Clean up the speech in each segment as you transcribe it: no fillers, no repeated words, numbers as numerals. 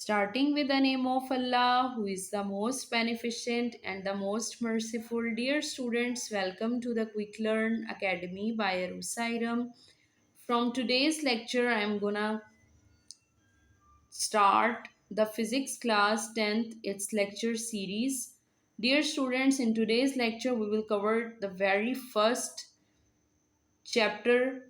Starting with the name of Allah, who is the most beneficent and the most merciful. Dear students, welcome to the Quick Learn Academy by Arusairam. From today's lecture, I am gonna start the physics class 10th, its lecture series. Dear students, in today's lecture, we will cover the very first chapter,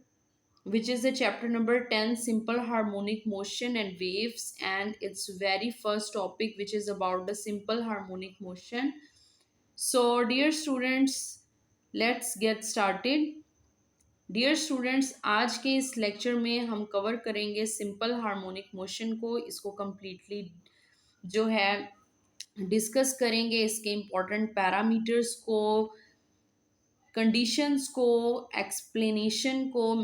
which is the chapter number 10, simple harmonic motion and waves, and its very first topic, which is about the simple harmonic motion. So dear students, let's get started. Dear students, आज के इस lecture में हम cover करेंगे simple harmonic motion को। इसको completely जो है डिस्कस करेंगे, इसके इम्पोर्टेंट पैरामीटर्स को, कंडीशंस को, एक्सप्लेनेशन को,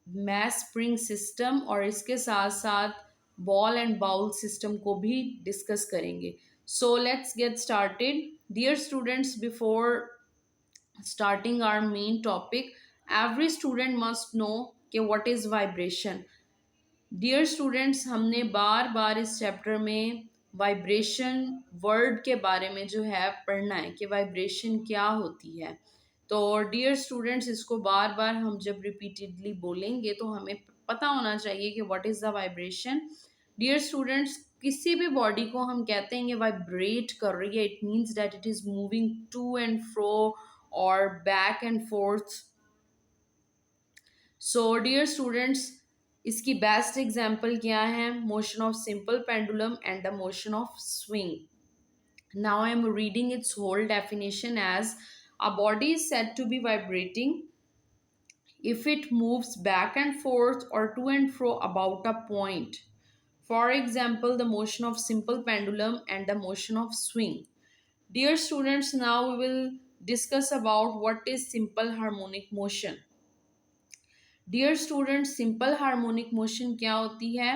मैथ स्प्रिंग सिस्टम और इसके साथ साथ बॉल एंड बाउल सिस्टम को भी डिस्कस करेंगे। So let's get started. Dear students, before starting our main topic, every student must know कि what is vibration. Dear students, हमने बार बार इस चैप्टर में वाइब्रेशन वर्ड के बारे में जो है पढ़ना है कि वाइब्रेशन क्या होती है। तो डियर स्टूडेंट्स, इसको बार बार हम जब रिपीटेडली बोलेंगे तो हमें पता होना चाहिए कि what is the vibration. Dear students, किसी भी बॉडी को हम कहते हैं कि वाइब्रेट कर रही है, it means that it is moving to and fro और back and forth. So dear students, इसकी बेस्ट एग्जाम्पल क्या है? Motion of simple pendulum and the motion of swing. Now I am reading its whole definition as a body is said to be vibrating if it moves back and forth or to and fro about a point. For example, the motion of simple pendulum and the motion of swing. Dear students, now we will discuss about what is simple harmonic motion. Dear students, simple harmonic motion क्या होती है?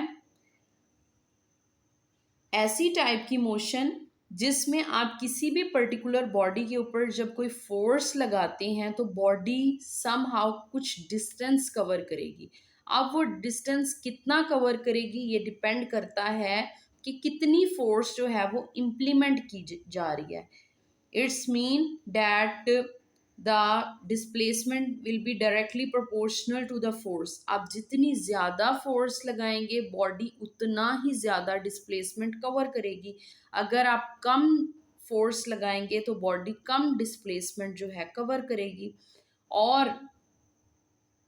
ऐसी type की motion जिसमें आप किसी भी particular body के ऊपर जब कोई फोर्स लगाते हैं तो बॉडी समहाउ कुछ डिस्टेंस कवर करेगी। अब वो डिस्टेंस कितना कवर करेगी ये डिपेंड करता है कि कितनी फोर्स जो है वो इम्प्लीमेंट की जा रही है। It's mean that the displacement will be directly proportional to the force. आप जितनी ज़्यादा फोर्स लगाएंगे बॉडी उतना ही ज़्यादा डिस्प्लेसमेंट कवर करेगी। अगर आप कम फोर्स लगाएंगे तो बॉडी कम डिस्प्लेसमेंट जो है कवर करेगी। और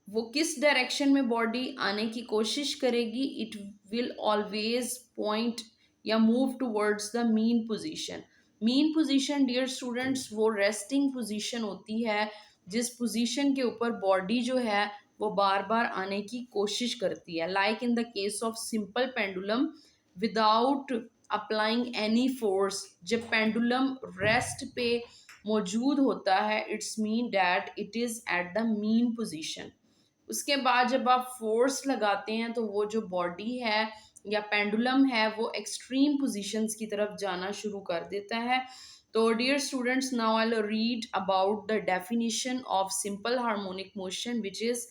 वो किस डायरेक्शन में बॉडी आने की कोशिश करेगी, इट विल ऑलवेज पॉइंट या move towards the mean position. Mean position dear students वो रेस्टिंग पोजीशन होती है जिस पोजीशन के ऊपर बॉडी जो है वो बार बार आने की कोशिश करती है। Like in the case of simple pendulum, without applying any force जब पेंडुलम रेस्ट पे मौजूद होता है, it's mean that it is at the mean position. उसके बाद जब आप फोर्स लगाते हैं तो वो जो बॉडी है या पेंडुलम है वो एक्सट्रीम पोजीशंस की तरफ जाना शुरू कर देता है। तो dear students, now I will read about the definition of simple harmonic motion, which is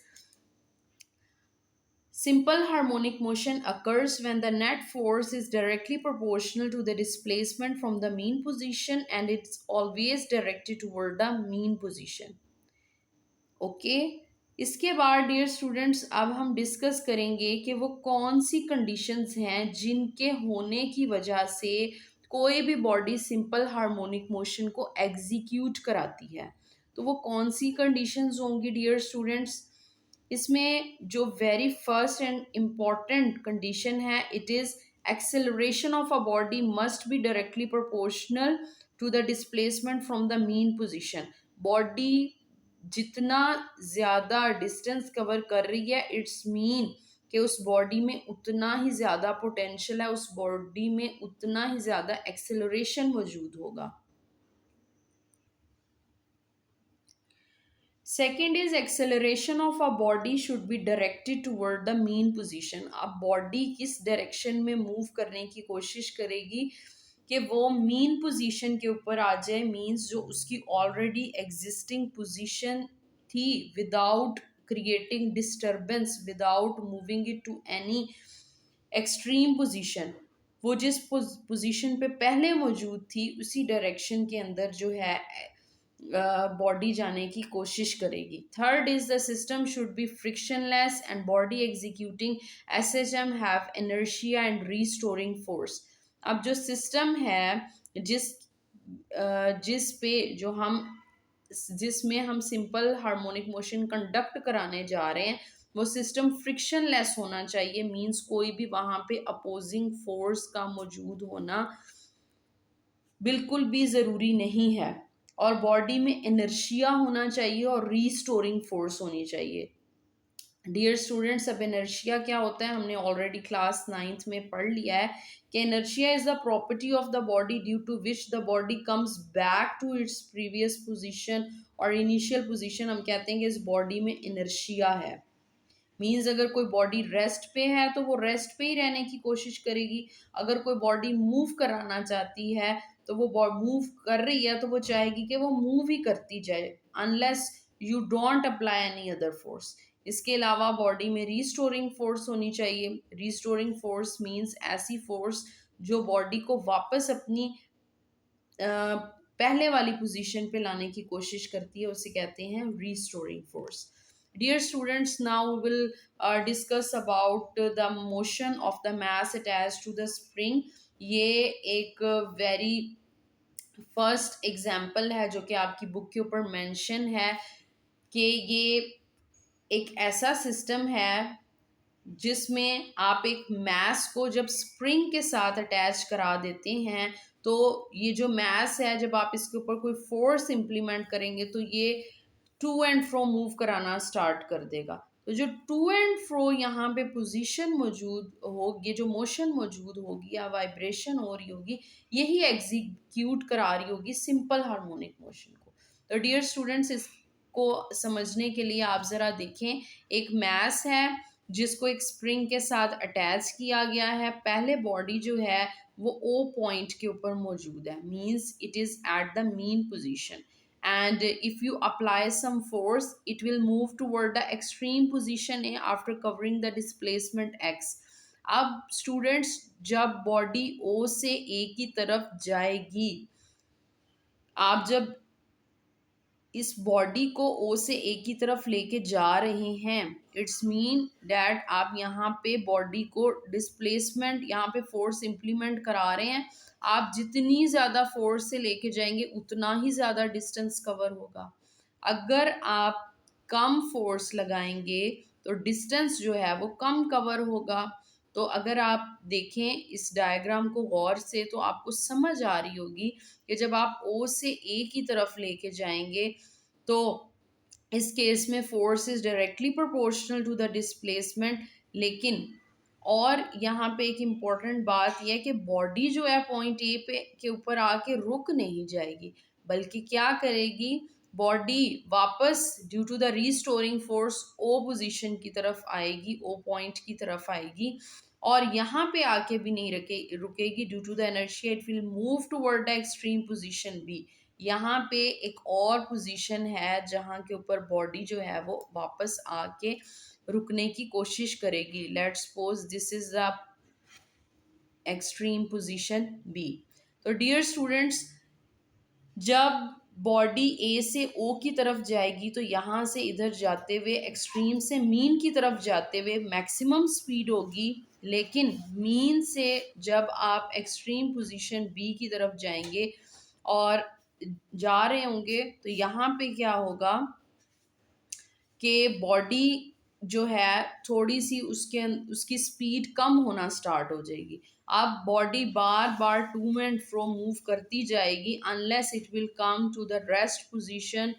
simple harmonic motion occurs when the net force is directly proportional to the displacement from the mean position and it's always directed toward the mean position. Okay, इसके बाद dear students अब हम discuss करेंगे कि वो कौन सी conditions हैं जिनके होने की वजह से कोई भी बॉडी सिंपल हार्मोनिक मोशन को एग्जीक्यूट कराती है। तो वो कौन सी कंडीशंस होंगी डियर स्टूडेंट्स? इसमें जो very first and important condition है, it is acceleration of a body must be directly proportional to the displacement from the mean position. Body जितना ज़्यादा डिस्टेंस कवर कर रही है, इट्स मीन कि उस बॉडी में उतना ही ज़्यादा पोटेंशियल है, उस बॉडी में उतना ही ज़्यादा एक्सेलरेशन मौजूद होगा। Second is acceleration of a body should be directed toward the mean position. अब बॉडी किस डायरेक्शन में मूव करने की कोशिश करेगी कि वो मीन पोजीशन के ऊपर आ जाए, मीन्स जो उसकी ऑलरेडी एग्जिस्टिंग पोजीशन थी, without creating disturbance, without moving it to any extreme position. वो जिस पोजीशन पे पहले मौजूद थी उसी डायरेक्शन के अंदर जो है बॉडी जाने की कोशिश करेगी। Third is the system should be frictionless and body executing SHM have inertia and restoring force. अब जो सिस्टम है जिस जिस पे जो हम जिसमें हम सिंपल हार्मोनिक मोशन कंडक्ट कराने जा रहे हैं वो सिस्टम फ्रिक्शनलेस होना चाहिए। मींस कोई भी वहां पे अपोजिंग फोर्स का मौजूद होना बिल्कुल भी ज़रूरी नहीं है। और बॉडी में इनर्शिया होना चाहिए और रीस्टोरिंग फोर्स होनी चाहिए। डियर स्टूडेंट्स, अब इनर्शिया क्या होता है हमने ऑलरेडी क्लास 9th में पढ़ लिया है कि inertia is the property of the body due to which the body comes back to its previous position और इनिशियल पोजीशन। हम कहते हैं कि इस बॉडी में इनर्शिया है। मीन्स अगर कोई बॉडी रेस्ट पे है तो वो रेस्ट पे ही रहने की कोशिश करेगी। अगर कोई बॉडी मूव कराना चाहती है तो वो मूव कर रही है तो वो चाहेगी कि वो मूव ही करती जाए unless you don't apply any other force. इसके अलावा बॉडी में रीस्टोरिंग फोर्स होनी चाहिए। रीस्टोरिंग फोर्स मीन्स ऐसी फोर्स जो बॉडी को वापस अपनी पहले वाली पोजीशन पे लाने की कोशिश करती है, उसे कहते हैं restoring force. Dear students, now we will discuss about the motion of the mass attached to the spring. ये एक वेरी फर्स्ट एग्जाम्पल है जो कि आपकी बुक के ऊपर मेंशन है कि ये एक ऐसा सिस्टम है जिसमें आप एक मैस को जब स्प्रिंग के साथ अटैच करा देते हैं तो ये जो मैस है जब आप इसके ऊपर कोई फोर्स इम्प्लीमेंट करेंगे तो ये टू एंड फ्रो मूव कराना स्टार्ट कर देगा। तो जो टू एंड फ्रो यहाँ पे पोजीशन मौजूद होगी, जो मोशन मौजूद होगी या वाइब्रेशन हो रही होगी, यही एग्जीक्यूट करा रही होगी सिंपल हार्मोनिक मोशन को। तो डियर स्टूडेंट्स, इसको समझने के लिए आप ज़रा देखें, एक मैस है जिसको एक स्प्रिंग के साथ अटैच किया गया है। पहले बॉडी जो है वो ओ पॉइंट के ऊपर मौजूद है, means it is at the mean position, and if you apply some force it will move toward the extreme position A after covering the displacement x। अब स्टूडेंट्स, जब बॉडी O से A की तरफ जाएगी, आप जब इस बॉडी को ओ से ए की तरफ लेके जा रहे हैं, इट्स मीन डैट आप यहाँ पे बॉडी को डिस्प्लेसमेंट, यहाँ पे फोर्स इम्प्लीमेंट करा रहे हैं। आप जितनी ज़्यादा फोर्स से लेके जाएंगे उतना ही ज़्यादा डिस्टेंस कवर होगा। अगर आप कम फोर्स लगाएंगे तो डिस्टेंस जो है वो कम कवर होगा। तो अगर आप देखें इस डायग्राम को गौर से तो आपको समझ आ रही होगी कि जब आप ओ से ए की तरफ लेके जाएंगे तो इस केस में force is directly proportional to the displacement. लेकिन और यहाँ पे एक इम्पॉर्टेंट बात यह है कि बॉडी जो है पॉइंट ए पे के ऊपर आके रुक नहीं जाएगी, बल्कि क्या करेगी, बॉडी वापस due to the restoring force O position की तरफ आएगी, ओ पॉइंट की तरफ आएगी और यहाँ पे आके भी नहीं रुकेगी। Due to the inertia it will move toward the extreme position B. यहाँ पे एक और पोजीशन है जहाँ के ऊपर बॉडी जो है वो वापस आके रुकने की कोशिश करेगी। Let's suppose this is the extreme position B. तो डियर स्टूडेंट्स, जब बॉडी ए से ओ की तरफ जाएगी तो यहाँ से इधर जाते हुए एक्सट्रीम से मीन की तरफ जाते हुए मैक्सिमम स्पीड होगी। लेकिन मीन से जब आप एक्सट्रीम पोजीशन बी की तरफ जाएंगे और जा रहे होंगे तो यहाँ पे क्या होगा कि बॉडी जो है थोड़ी सी उसकी स्पीड कम होना स्टार्ट हो जाएगी। अब बॉडी बार बार टू एंड फ्रो मूव करती जाएगी unless it will come to the rest position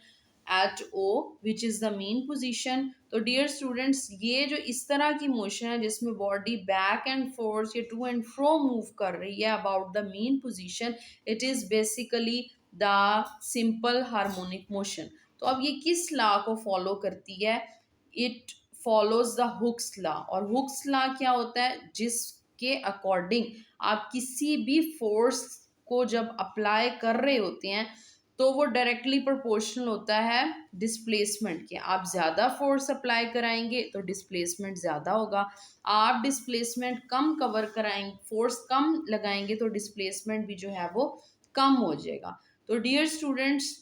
at O which is the mean position. तो डियर स्टूडेंट्स, ये जो इस तरह की मोशन है जिसमें बॉडी बैक एंड फोर्स या टू एंड फ्रो मूव कर रही है about the mean position, it is basically the simple harmonic motion. तो अब ये किस लॉ को फॉलो करती है, it follows the Hooke's law. और हुक्स लॉ क्या होता है, जिसके अकॉर्डिंग आप किसी भी फोर्स को जब अप्लाई कर रहे होते हैं तो तो वो डायरेक्टली प्रोपोर्शनल होता है डिस्प्लेसमेंट के। आप ज़्यादा फोर्स अप्लाई कराएंगे तो डिस्प्लेसमेंट ज़्यादा होगा, आप डिस्प्लेसमेंट कम कवर कराएंगे, फोर्स कम लगाएंगे तो डिस्प्लेसमेंट भी जो है वो कम हो जाएगा। तो डियर स्टूडेंट्स,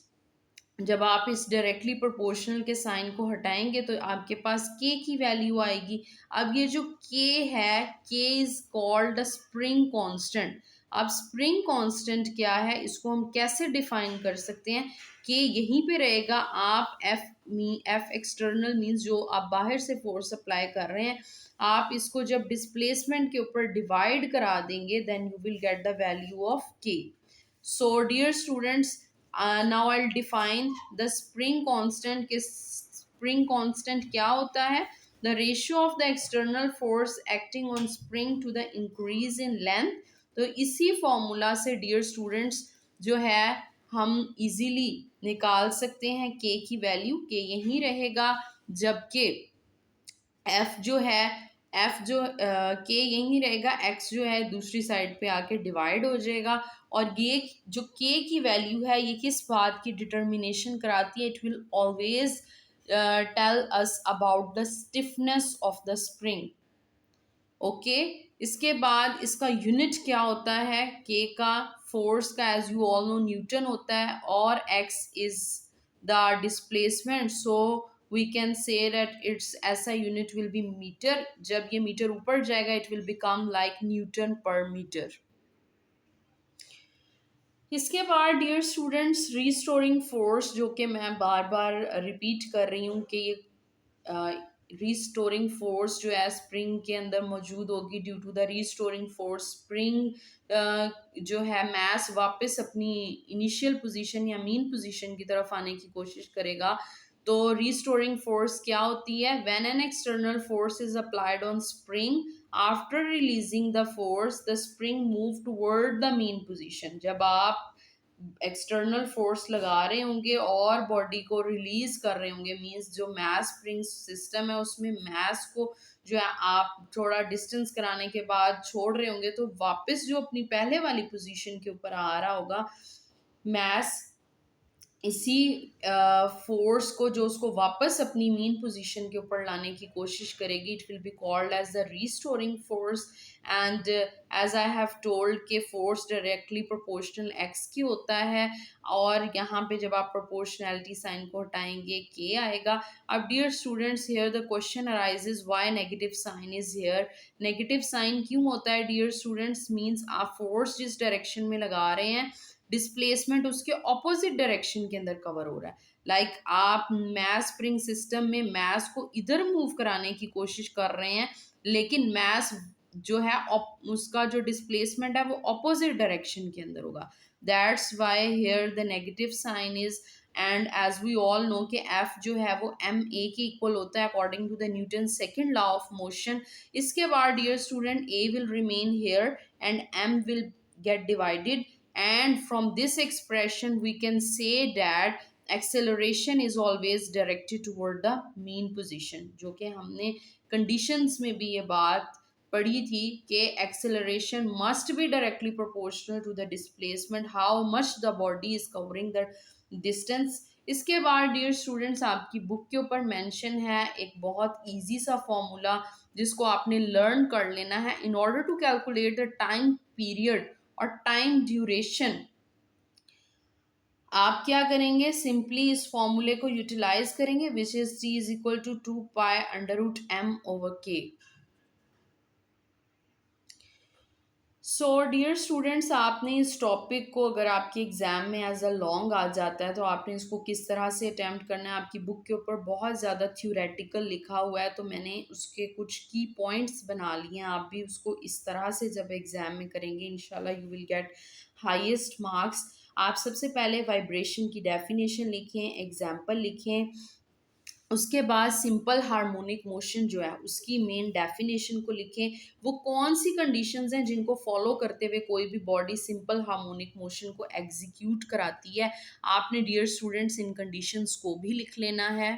जब आप इस डायरेक्टली प्रोपोर्शनल के साइन को हटाएंगे तो आपके पास के की वैल्यू आएगी। अब ये जो के है, के is called the spring constant. अब स्प्रिंग कांस्टेंट क्या है, इसको हम कैसे डिफाइन कर सकते हैं? के यहीं पे रहेगा। आप एफ एक्सटर्नल मींस जो आप बाहर से फोर्स अप्लाई कर रहे हैं, आप इसको जब डिस्प्लेसमेंट के ऊपर डिवाइड करा देंगे then you will get the value of K. So dear students, now I'll define the spring constant। कि spring constant क्या होता है? The ratio of the external force acting on spring to the increase in length। तो इसी formula से dear students जो है हम इजीली निकाल सकते हैं के की वैल्यू। के यहीं रहेगा, जबकि एफ जो है, एफ जो के यहीं रहेगा, एक्स जो है दूसरी साइड पे आके डिवाइड हो जाएगा। और ये जो के की वैल्यू है ये किस बात की डिटर्मिनेशन कराती है? It will always tell us about the stiffness of the spring. Okay, इसके बाद इसका यूनिट क्या होता है? के का, फोर्स का as you all know newton होता है, और X is the displacement. So we can say that it's ऐसा यूनिट विल बी मीटर। जब ये मीटर ऊपर जाएगा it will become like newton per metre. इसके बाद डियर स्टूडेंट्स, रीस्टोरिंग फोर्स, जो कि मैं बार बार रिपीट कर रही हूँ कि ये रीस्टोरिंग फोर्स जो है स्प्रिंग के अंदर मौजूद होगी। Due to the restoring force spring जो है मैस वापस अपनी इनिशियल पोजीशन या मीन पोजीशन की तरफ आने की कोशिश करेगा। तो रीस्टोरिंग फोर्स क्या होती है? When an external force is applied on spring after releasing the force the spring move toward the mean position. जब आप एक्सटर्नल फोर्स लगा रहे होंगे और बॉडी को रिलीज कर रहे होंगे, मींस जो मैस स्प्रिंग सिस्टम है उसमें मैस को जो है आप थोड़ा डिस्टेंस कराने के बाद छोड़ रहे होंगे, तो वापस जो अपनी पहले वाली पोजीशन के ऊपर आ रहा होगा मैस, इसी फोर्स को जो उसको वापस अपनी मीन पोजीशन के ऊपर लाने की कोशिश करेगी, it will be called as the restoring force. And as I have told के फोर्स डायरेक्टली प्रोपोर्शनल एक्स की होता है, और यहाँ पे जब आप प्रोपोर्शनैलिटी साइन को हटाएंगे के आएगा। अब dear students, here the question arises why negative sign is here. Negative sign क्यों होता है डियर स्टूडेंट्स? मीन्स आप फोर्स जिस डायरेक्शन में लगा रहे हैं डिस्प्लेसमेंट उसके ऑपोजिट डायरेक्शन के अंदर कवर हो रहा है। लाइक आप मैस स्प्रिंग सिस्टम में मैस को इधर मूव कराने की कोशिश कर रहे हैं, लेकिन मैस जो है उसका जो डिस्प्लेसमेंट है वो ऑपोजिट डायरेक्शन के अंदर होगा। That's why here the negative sign is. And as we all know कि एफ जो है वो एम ए के इक्वल होता है according to the Newton second law of motion. इसके बाद dear student A will remain here and M will get divided, and from this expression we can say that acceleration is always directed toward the mean position। जो कि हमने conditions में भी ये बात पढ़ी थी कि acceleration must be directly proportional to the displacement, how much the body is covering the distance। इसके बाद डियर स्टूडेंट्स आपकी बुक के ऊपर मेंशन है एक बहुत इजी सा फॉर्मूला जिसको आपने लर्न कर लेना है in order to calculate the time period और टाइम ड्यूरेशन। आप क्या करेंगे? सिंपली इस फॉर्मूले को यूटिलाइज करेंगे, which is T is equal to 2 pi under root m/k। So dear students, आपने इस टॉपिक को अगर आपके एग्जाम में एज अ लॉन्ग आ जाता है तो आपने इसको किस तरह से अटैम्प्ट करना है। आपकी बुक के ऊपर बहुत ज़्यादा थ्योरेटिकल लिखा हुआ है, तो मैंने उसके कुछ की पॉइंट्स बना लिए हैं। आप भी उसको इस तरह से जब एग्जाम में करेंगे इंशाल्लाह you will get highest marks. आप सबसे पहले वाइब्रेशन की डेफिनेशन लिखें, एग्जाम्पल लिखें, उसके बाद सिंपल हार्मोनिक मोशन जो है उसकी मेन डेफिनेशन को लिखें। वो कौन सी कंडीशंस हैं जिनको फॉलो करते हुए कोई भी बॉडी सिंपल हार्मोनिक मोशन को एग्जीक्यूट कराती है। आपने डियर स्टूडेंट्स इन कंडीशंस को भी लिख लेना है।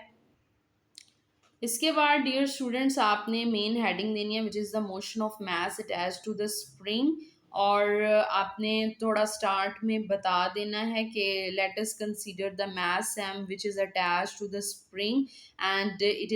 इसके बाद डियर स्टूडेंट्स आपने मेन हेडिंग देनी है which is the motion of mass attach to the spring, और आपने थोड़ा स्टार्ट में बता देना है कि let us consider the mass m which is attached to the spring and it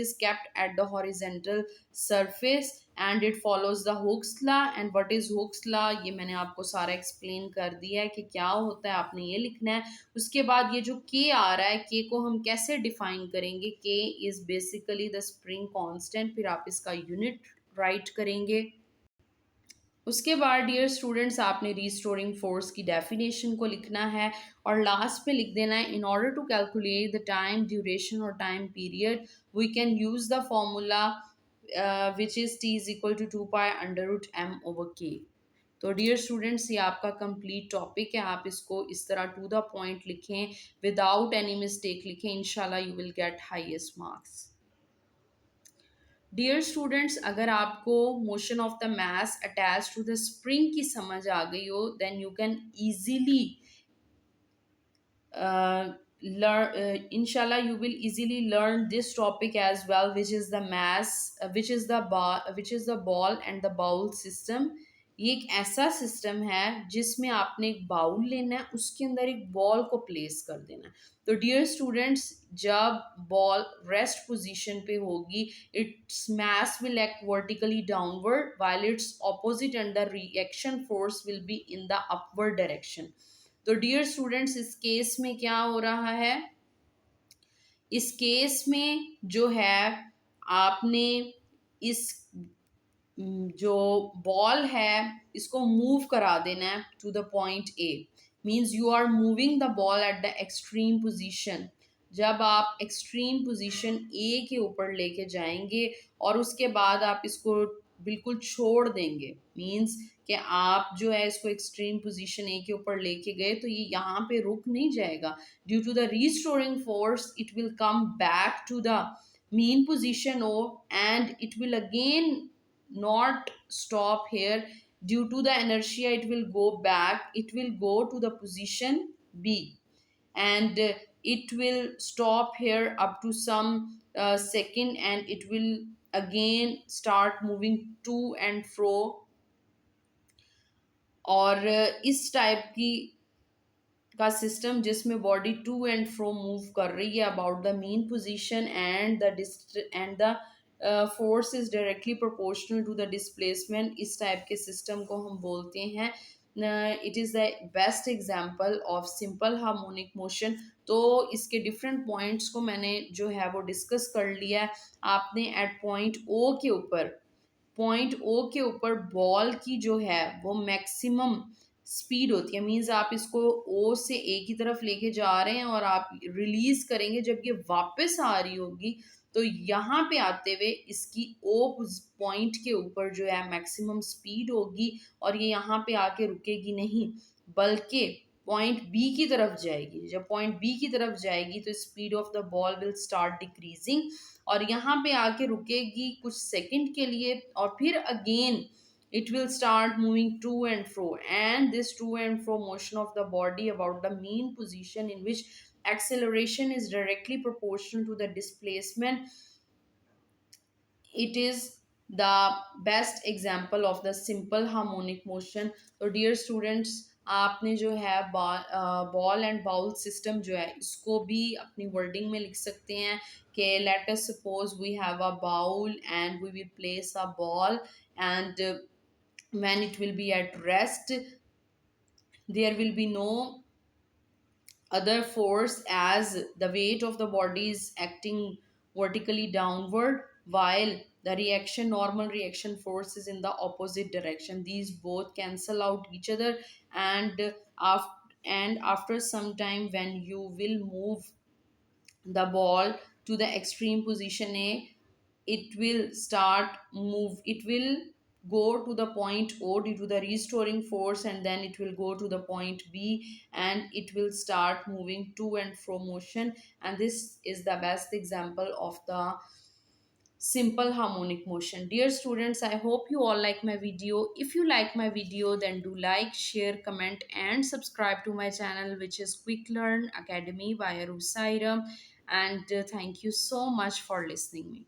is kept at the horizontal surface and it follows the Hooke's law. And what is Hooke's law, ये मैंने आपको सारा explain कर दिया है कि क्या होता है, आपने ये लिखना है। उसके बाद ये जो k आ रहा है, k को हम कैसे डिफाइन करेंगे, k is basically the spring constant, फिर आप इसका यूनिट राइट करेंगे। उसके बाद डियर स्टूडेंट्स आपने रीस्टोरिंग फोर्स की डेफिनेशन को लिखना है और लास्ट में लिख देना है in order to calculate the time duration और time period we can use the formula which is T is equal to 2 pi under root m/k। तो डियर स्टूडेंट्स ये आपका कंप्लीट टॉपिक है, आप इसको इस तरह टू द पॉइंट लिखें, विदाउट एनी मिस्टेक लिखें, इंशाल्लाह you will get highest marks. Dear students अगर आपको motion of the mass attach to the spring की समझ आ गई हो then you can easily inshallah you will easily learn this topic as well, which is the mass which is the ball and the bowl system। ये एक ऐसा system है जिसमें आपने एक बाउल लेना है, उसके अंदर एक बॉल को प्लेस कर देना है। तो डियर स्टूडेंट्स जब बॉल रेस्ट पोजीशन पे होगी its mass will act vertically downward while its opposite and the reaction force will be in the upward direction। तो डियर स्टूडेंट्स इस केस में क्या हो रहा है, इस केस में जो है आपने इस जो बॉल है इसको मूव करा देना है to the point A, means you are moving the ball at the extreme position. जब आप एक्सट्रीम पोजीशन ए के ऊपर लेके जाएंगे और उसके बाद आप इसको बिल्कुल छोड़ देंगे, मीन्स कि आप जो है इसको एक्सट्रीम पोजीशन ए के ऊपर लेके गए तो ये यहाँ पे रुक नहीं जाएगा। Due to the restoring force it will come back to the mean position O and it will again not stop here. Due to the inertia it will go back, it will go to the position B and it will stop here up to some second and it will again start moving to and fro। और इस type की का system जिसमें body to and fro move कर रही है about the mean position and the force is directly proportional to the displacement, इस type के सिस्टम को हम बोलते हैं it is the best example of simple harmonic motion. तो इसके डिफरेंट पॉइंट्स को मैंने जो है वो डिस्कस कर लिया है। आपने एट पॉइंट ओ के ऊपर बॉल की जो है वो मैक्सिमम स्पीड होती है, मीन्स आप इसको ओ से ए की तरफ लेके जा रहे हैं और आप रिलीज करेंगे, जब ये वापस आ रही होगी तो यहाँ पे आते हुए इसकी ओ पॉइंट के ऊपर जो है मैक्सिमम स्पीड होगी और ये यहाँ पे आके रुकेगी नहीं बल्कि पॉइंट बी की तरफ जाएगी। जब पॉइंट बी की तरफ जाएगी तो speed of the ball will start decreasing और यहाँ पे आके रुकेगी कुछ सेकंड के लिए और फिर again it will start moving to and fro, and this to and fro motion of the body about the mean position in which acceleration is directly proportional to the displacement, it is the best example of the simple harmonic motion। तो dear students आपने जो है ball and bowl system जो है इसको भी अपनी wording में लिख सकते हैं कि let us suppose we have a bowl and we will place a ball and when it will be at rest there will be no other force as the weight of the body is acting vertically downward while the normal reaction force is in the opposite direction, these both cancel out each other and after some time when you will move the ball to the extreme position A it will go to the point O due to the restoring force and then it will go to the point B and it will start moving to and fro motion, and this is the best example of the simple harmonic motion। Dear students, I hope you all like my video. If you like my video then do like, share, comment and subscribe to my channel which is Quick Learn Academy by Arusairam, and thank you so much for listening me.